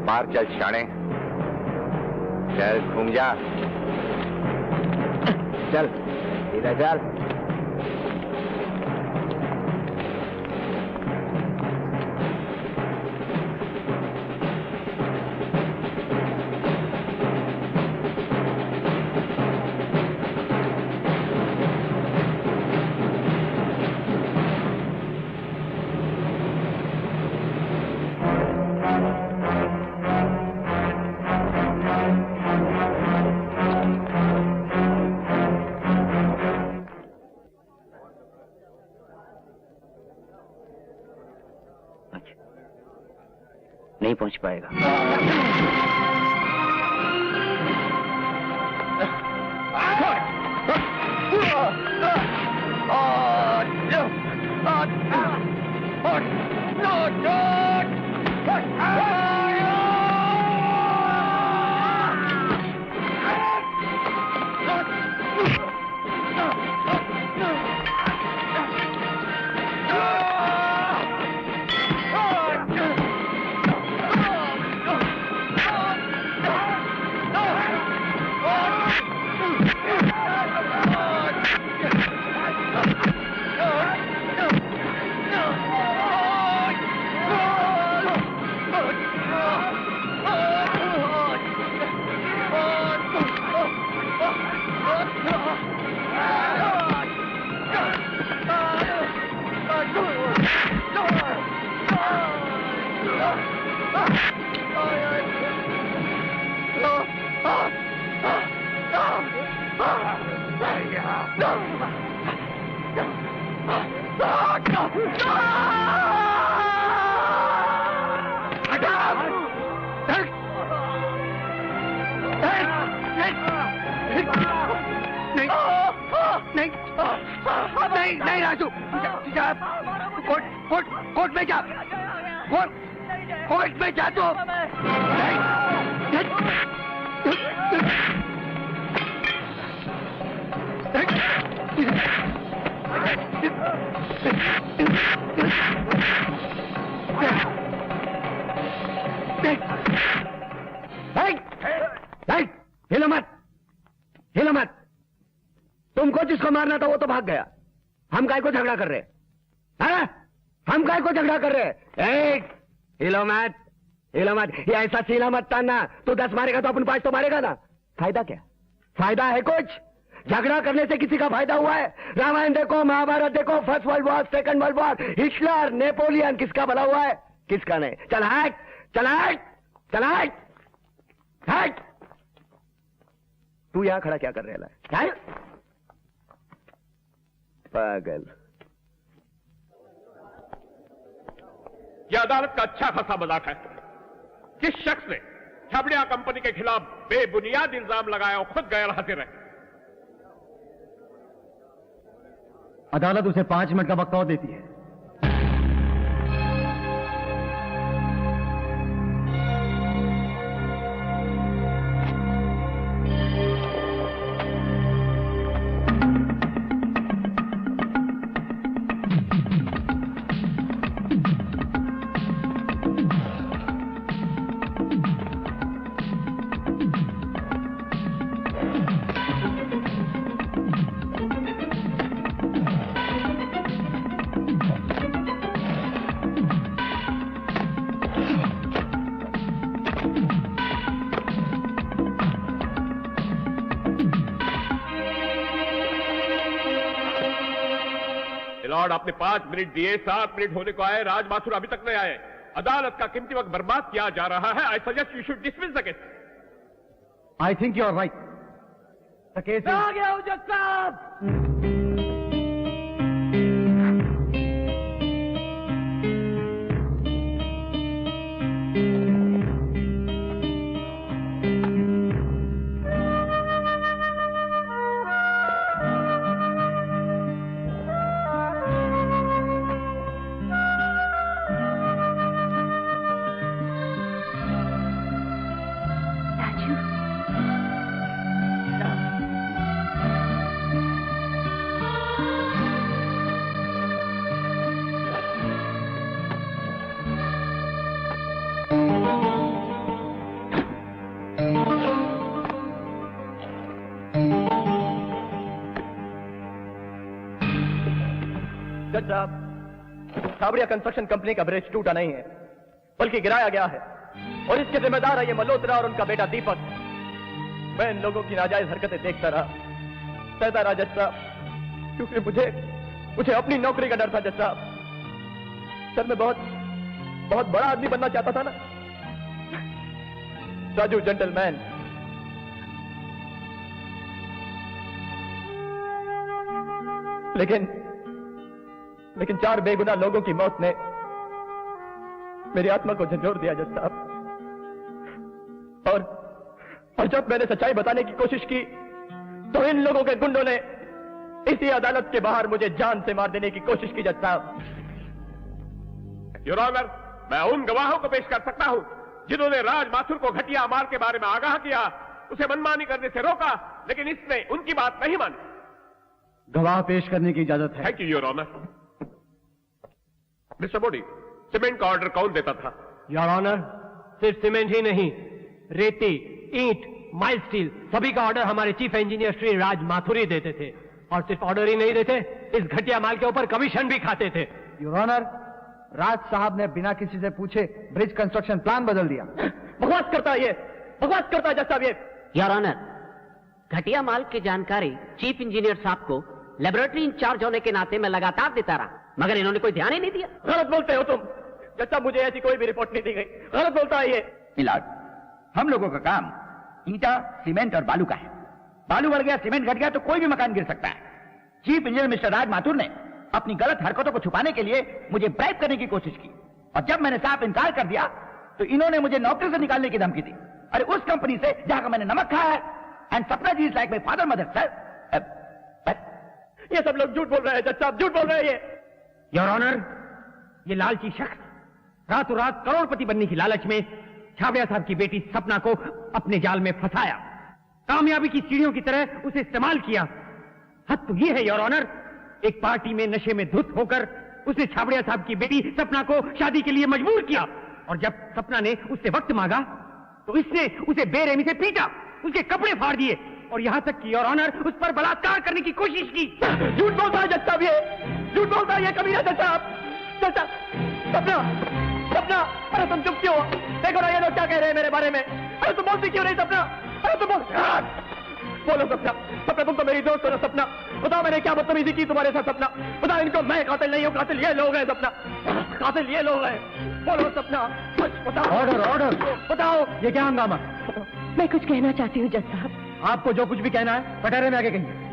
बाहर चल शाणे, चल घूम जा, चल इधर चल। नहीं पहुंच पाएगा। नहीं राजू, कोर्ट में जा, कोर्ट में जा तो। हिलो मत, हिलो मत। तुमको जिसको मारना था वो तो भाग गया, हम काय को झगड़ा कर रहे हैं? हम काय को झगड़ा कर रहे हैं? हिलो मत, हिलो मत। ये ऐसा सीला मत तानना, तू 10 मारेगा तो अपन 5 तो मारेगा ना। फायदा क्या? फायदा है कुछ? झगड़ा करने से किसी का फायदा हुआ है? रामायण देखो, महाभारत देखो, first world war, second world war, Hitler, Napoleon, किसका भला हुआ है? किसका नहीं। चल हट, चल हट, चल हट, हट। तू यहां खड़ा क्या कर रहा है? पागल। यह अदालत का अच्छा खासा मजाक है। जिस शख्स ने छबड़िया कंपनी के खिलाफ बेबुनियाद इल्जाम लगाया, वो खुद गैर हाजिर है। अदालत उसे 5 मिनट का वक्त और देती है। आपने 5 मिनट दिए, 7 मिनट होने को आए, राज माथुर अभी तक नहीं आए। अदालत का कीमती वक्त बर्बाद किया जा रहा है। I suggest you should dismiss the case. I think you are right. The case आ गया हूं जज साहब। जज साहब, छाबड़िया कंस्ट्रक्शन कंपनी का ब्रिज टूटा नहीं है, बल्कि गिराया गया है, और इसके जिम्मेदार है ये मल्होत्रा और उनका बेटा दीपक। मैं इन लोगों की नाजायज हरकतें देखता रहा, सहता रहा जज साहब, क्योंकि मुझे अपनी नौकरी का डर था जज साहब। सर मैं बहुत बड़ा आदमी बनना चाहता था ना, राजू जेंटलमैन। लेकिन 4 बेगुनाह लोगों की मौत ने मेरी आत्मा को झंझोर दिया जज साहब। और जब मैंने सच्चाई बताने की कोशिश की तो इन लोगों के गुंडों ने इसी अदालत के बाहर मुझे जान से मार देने की कोशिश की जज साहब। योर ऑनर, मैं उन गवाहों को पेश कर सकता हूं जिन्होंने राज माथुर को घटिया मार के बारे में आगाह किया, उसे मनमानी करने से रोका, लेकिन इसने उनकी बात नहीं मानी। गवाह पेश करने की इजाजत है। Thank you your honour. Mister Modi, cement का ऑर्डर कौन देता था? योर ऑनर, सिर्फ सीमेंट ही नहीं, रेती, ईंट, माइल स्टील, सभी का ऑर्डर हमारे चीफ इंजीनियर श्री राज माथुर ही देते थे। और सिर्फ ऑर्डर ही नहीं देते, इस घटिया माल के ऊपर कमीशन भी खाते थे। योर ऑनर, राज साहब ने बिना किसी से पूछे ब्रिज कंस्ट्रक्शन प्लान बदल दिया। बकवास करता है जज साहब ये। योर ऑनर, घटिया माल की जानकारी चीफ इंजीनियर साहब को लेबोरेटरी इंचार्ज होने के नाते मैं लगातार देता रहा, मगर इन्होंने कोई ध्यान ही नहीं दिया। गलत बोलते हो तुम जज साहब, मुझे ऐसी कोई भी रिपोर्ट नहीं दी गई। गलत बोलता है ये। मिलाड, हम लोगों का काम ईंटा, सीमेंट और बालू का है। बालू बढ़ गया, सीमेंट घट गया तो कोई भी मकान गिर सकता है। चीफ इंजीनियर मिस्टर राज माथुर ने अपनी गलत हरकतों को छुपाने के लिए मुझे ब्राइब करने की कोशिश की, और जब मैंने साफ इनकार कर दिया तो इन्होंने मुझे नौकरी से निकालने की धमकी दी। अरे उस कंपनी से जहां का मैंने नमक खाया है। And Sapna ji is like my father mother sir. ये सब लोग झूठ बोल रहे हैं जज साहब, झूठ बोल रहे हैं ये। योर ऑनर, ये लालची शख्स रातों रात करोड़पति बनने की लालच में छाबड़िया साहब की बेटी सपना को अपने जाल में फंसाया, कामयाबी की सीढ़ियों की तरह उसे इस्तेमाल किया। हद तो ये है योर ऑनर, एक पार्टी में नशे में धुत होकर उसने छाबड़िया साहब की बेटी सपना को शादी के लिए मजबूर किया, और जब सपना ने उससे वक्त मांगा तो इसने उसे बेरहमी से पीटा, उसके कपड़े फाड़ दिए, और यहां तक कि योर ऑनर उस पर बलात्कार करने की कोशिश की। झूठ बोलता है जज साहब ये, झूठ बोलता है ये कमीना जज साहब। सपना, अरे तुम चुप क्यों? देखो ना ये लोग क्या कह रहे हैं मेरे बारे में। अरे तुम बोलती क्यों नहीं सपना? अरे तुम बोलो सपना, तुम तो मेरी दोस्त हो ना सपना। बताओ मैंने क्या बदतमीजी की तुम्हारे साथ सपना? बताओ इनको मैं कातिल नहीं हूँ, कातिल ये लोग हैं सपना, कातिल ये लोग हैं। बोलो सपना, बताओ। ऑर्डर, बताओ। ये क्या हंगामा? मैं कुछ कहना चाहती हूँ जज साहब। आपको जो कुछ भी कहना है पटहरे में आगे कहिए।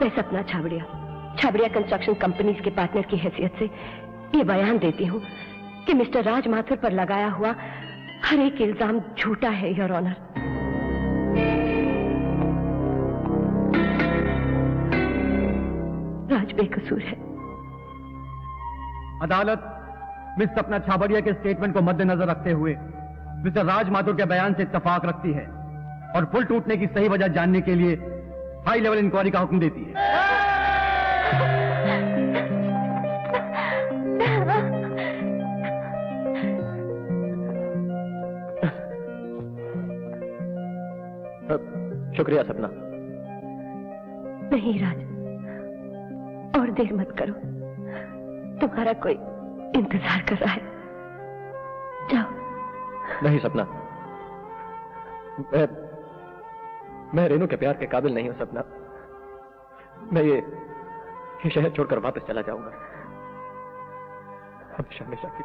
मैं सपना छाबड़िया कंस्ट्रक्शन कंपनीज के पार्टनर की हैसियत से ये बयान देती हूँ कि मिस्टर राज माथुर पर लगाया हुआ हर एक इल्जाम झूठा है योर ऑनर। राज बेकसूर है। अदालत मिस सपना छाबड़िया के स्टेटमेंट को मद्देनजर रखते हुए मिस्टर राज माथुर के बयान से इत्तफाक रखती है और पुल टूटने की सही वजह जानने के लिए हाई लेवल इंक्वायरी का हुक्म देती है। शुक्रिया सपना। नहीं राज, और देर मत करो, तुम्हारा कोई इंतजार कर रहा है। जाओ। नहीं सपना, मैं रेनू के प्यार के काबिल नहीं हूं सपना। मैं ये शहर छोड़कर वापस चला जाऊंगा, हमेशा हमेशा की।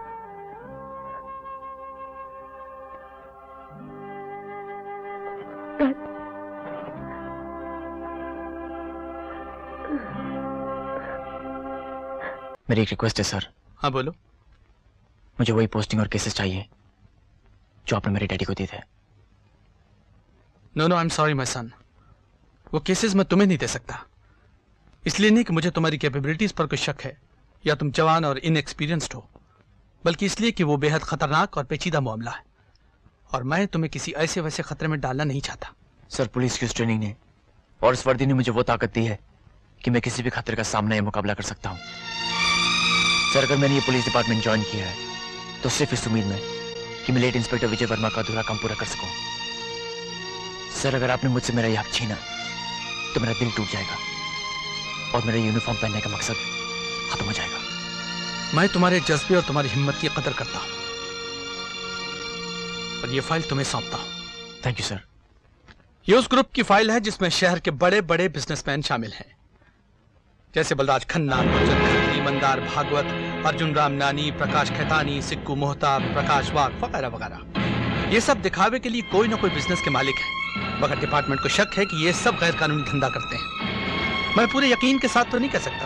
मेरी एक रिक्वेस्ट है सर। हाँ बोलो। मुझे वही पोस्टिंग और केसेस चाहिए जो आपने मेरे डैडी को दिए थे। No I am sorry my son, वो केसेस मैं तुम्हें नहीं दे सकता। इसलिए नहीं कि मुझे तुम्हारी कैपेबिलिटीज पर कोई शक है या तुम जवान और इनएक्सपीरियंस्ड हो, बल्कि इसलिए कि वो बेहद खतरनाक और पेचीदा मामला है और मैं तुम्हें किसी ऐसे वैसे खतरे में डालना नहीं चाहता। सर, पुलिस की उस ट्रेनिंग ने और इस वर्दी ने मुझे वो ताकत दी है कि मैं किसी भी खतरे का सामना या मुकाबला कर सकता हूँ। सर, अगर मैंने ये पुलिस डिपार्टमेंट ज्वाइन किया है तो सिर्फ इस उम्मीद में कि मैं लेट इंस्पेक्टर विजय वर्मा का अधूरा काम पूरा कर सकूं। सर, अगर आपने मुझसे मेरा ये हक छीना तो मेरा दिल टूट जाएगा और मेरा यूनिफॉर्म पहनने का मकसद खत्म हो जाएगा। मैं तुम्हारे जज्बे और तुम्हारी हिम्मत की कदर करता हूं और ये फाइल तुम्हें सौंपता हूं। Thank you sir. ये उस ग्रुप की फाइल है जिसमें शहर के बड़े बड़े बिजनेसमैन शामिल हैं, जैसे बलराज खन्ना, गुर्जर खत्री, मंदार भागवत, अर्जुन राम नानी, प्रकाश खैतानी, सिक्कू मोहताब, प्रकाश वाघ वगैरह वगैरह। ये सब दिखावे के लिए कोई ना कोई बिजनेस के मालिक है, मगर डिपार्टमेंट को शक है कि ये सब गैर कानूनी धंधा करते हैं। मैं पूरे यकीन के साथ तो नहीं कह सकता,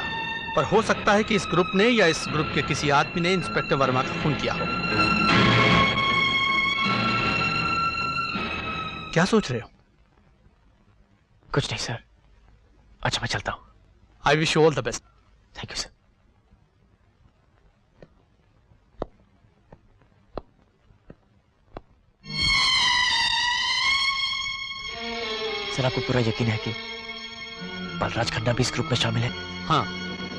पर हो सकता है कि इस ग्रुप ने या इस ग्रुप के किसी आदमी ने इंस्पेक्टर वर्मा का खून किया हो। क्या सोच रहे हो? कुछ नहीं सर। अच्छा, मैं चलता हूं। I wish you all the best. Thank you sir. Sir, आपको पूरा यकीन है कि बलराज खन्ना भी इस ग्रुप में शामिल है? हाँ,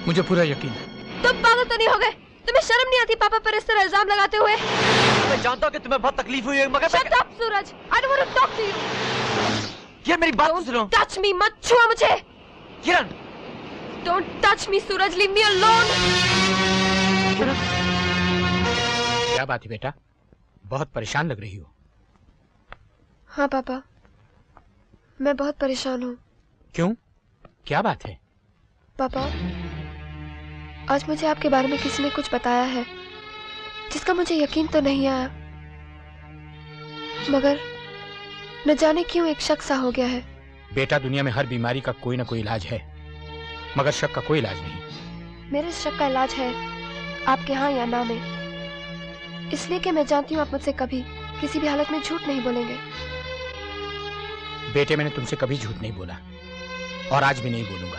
मुझे पूरा यकीन है। तुम पागल तो नहीं हो गए? तुम्हें शर्म नहीं आती पापा पर इस तरह इल्जाम लगाते हुए? मैं जानता हूँ कि तुम्हें बहुत तकलीफ हुई है, मगर Shut up, Suraj. I don't want to talk to you. यार, मेरी बात सुनो। Touch me, मत छुआ मुझे। किरण। Don't touch me, Suraj. Leave me alone. किरण। क्या बात है बेटा? बहुत परेशान लग रही हो। हाँ पापा, मैं बहुत परेशान हूँ। क्यों? क्या बात है? पापा, आज मुझे आपके बारे में किसी ने कुछ बताया है जिसका मुझे यकीन तो नहीं आया, मगर न जाने क्यों एक शक सा हो गया है। बेटा, दुनिया में हर बीमारी का कोई ना कोई इलाज है, मगर शक का कोई इलाज नहीं। मेरे इस शक का इलाज है आपके हाँ या ना में, इसलिए कि मैं जानती हूँ आप मुझसे कभी किसी भी हालत में झूठ नहीं बोलेंगे। बेटे, मैंने तुमसे कभी झूठ नहीं बोला और आज भी नहीं बोलूंगा।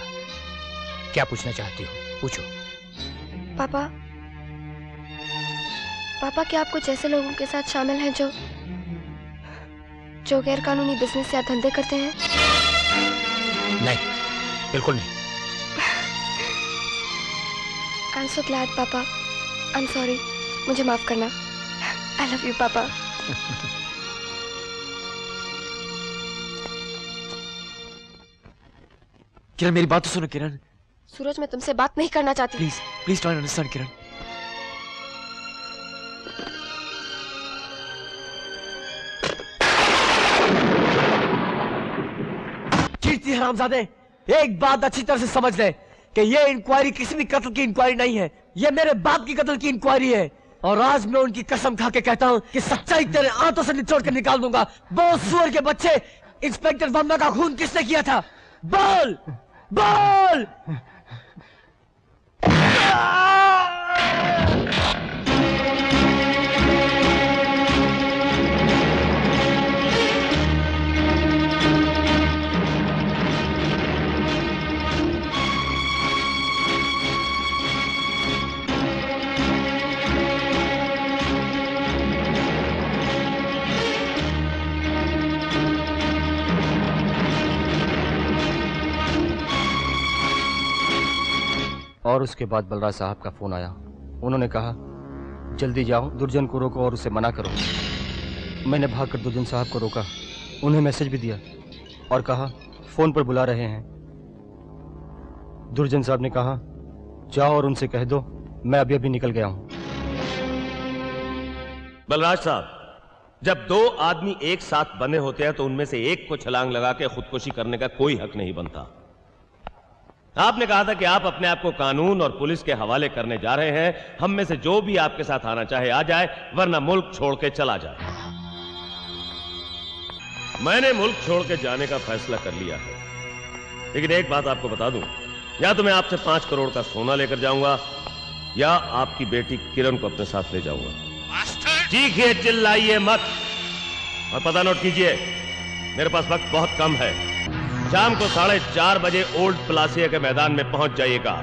क्या पूछना चाहती हो? पूछो। पापा, क्या आप कुछ ऐसे लोगों के साथ शामिल हैं जो गैर कानूनी बिजनेस या धंधे करते हैं? नहीं, बिल्कुल नहीं। आई एम सो ग्लैड पापा। आई एम सॉरी, मुझे माफ करना। आई लव यू पापा। किरण, मेरी बात तो सुनो। किरण। सूरज, मैं तुमसे बात नहीं करना चाहती। प्लीज प्लीज डोंट अंडरस्टैंड किरण। कीर्ति हरामजादे, एक बात अच्छी तरह से समझ ले कि ये इंक्वायरी किसी भी कत्ल की इंक्वायरी नहीं है, ये मेरे बाप की कत्ल की इंक्वायरी है। और आज मैं उनकी कसम खा के कहता हूं कि सच्चाई तेरे आंतों से निचोड़ के निकाल दूंगा। वो सुअर के बच्चे, इंस्पेक्टर वर्मा का खून किसने किया था? बोल बोल। और उसके बाद बलराज साहब का फोन आया। उन्होंने कहा जल्दी जाओ, दुर्जन को रोको और उसे मना करो। मैंने भागकर दुर्जन साहब को रोका, उन्हें मैसेज भी दिया और कहा फोन पर बुला रहे हैं। दुर्जन साहब ने कहा जाओ और उनसे कह दो मैं अभी अभी निकल गया हूं। बलराज साहब, जब दो आदमी एक साथ बने होते हैं तो उनमें से एक को छलांग लगा के खुदकुशी करने का कोई हक नहीं बनता। आपने कहा था कि आप अपने आप को कानून और पुलिस के हवाले करने जा रहे हैं। हम में से जो भी आपके साथ आना चाहे आ जाए, वरना मुल्क छोड़ के चला जाए। मैंने मुल्क छोड़ के जाने का फैसला कर लिया है, लेकिन एक बात आपको बता दूं, या तो मैं आपसे 5 करोड़ का सोना लेकर जाऊंगा या आपकी बेटी किरण को अपने साथ ले जाऊंगा। चीखिए, चिल्लाइए मत और पता नोट कीजिए, मेरे पास वक्त बहुत कम है। शाम को 4:30 बजे ओल्ड प्लासिया के मैदान में पहुंच जाइएगा।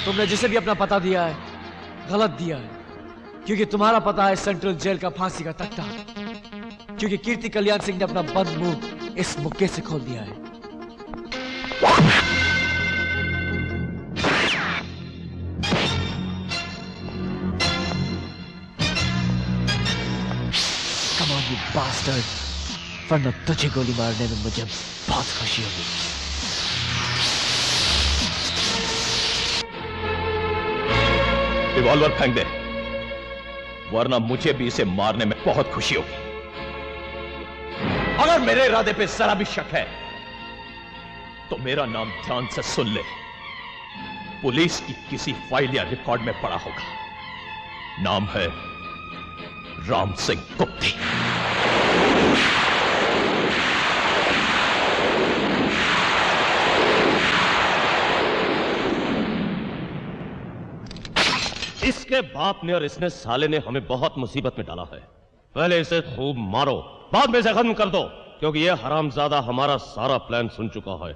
तुमने जिसे भी अपना पता दिया है गलत दिया है, क्योंकि तुम्हारा पता है सेंट्रल जेल का फांसी का तख्ता। क्योंकि कीर्ति कल्याण सिंह ने अपना बंद मुंह इस मुक्के से खोल दिया है। Come on, you bastard! वरना तुझे गोली मारने में मुझे बहुत खुशी होगी। रिवॉल्वर फेंक दे, वरना मुझे भी इसे मारने में बहुत खुशी होगी। अगर मेरे इरादे पे जरा भी शक है तो मेरा नाम ध्यान से सुन ले। पुलिस की किसी फाइल या रिकॉर्ड में पड़ा होगा। नाम है राम सिंह गुप्ती। इसके बाप ने और इसने साले ने हमें बहुत मुसीबत में डाला है। पहले इसे खूब मारो, बाद में इसे खत्म कर दो, क्योंकि ये हरामजादा हमारा सारा प्लान सुन चुका है।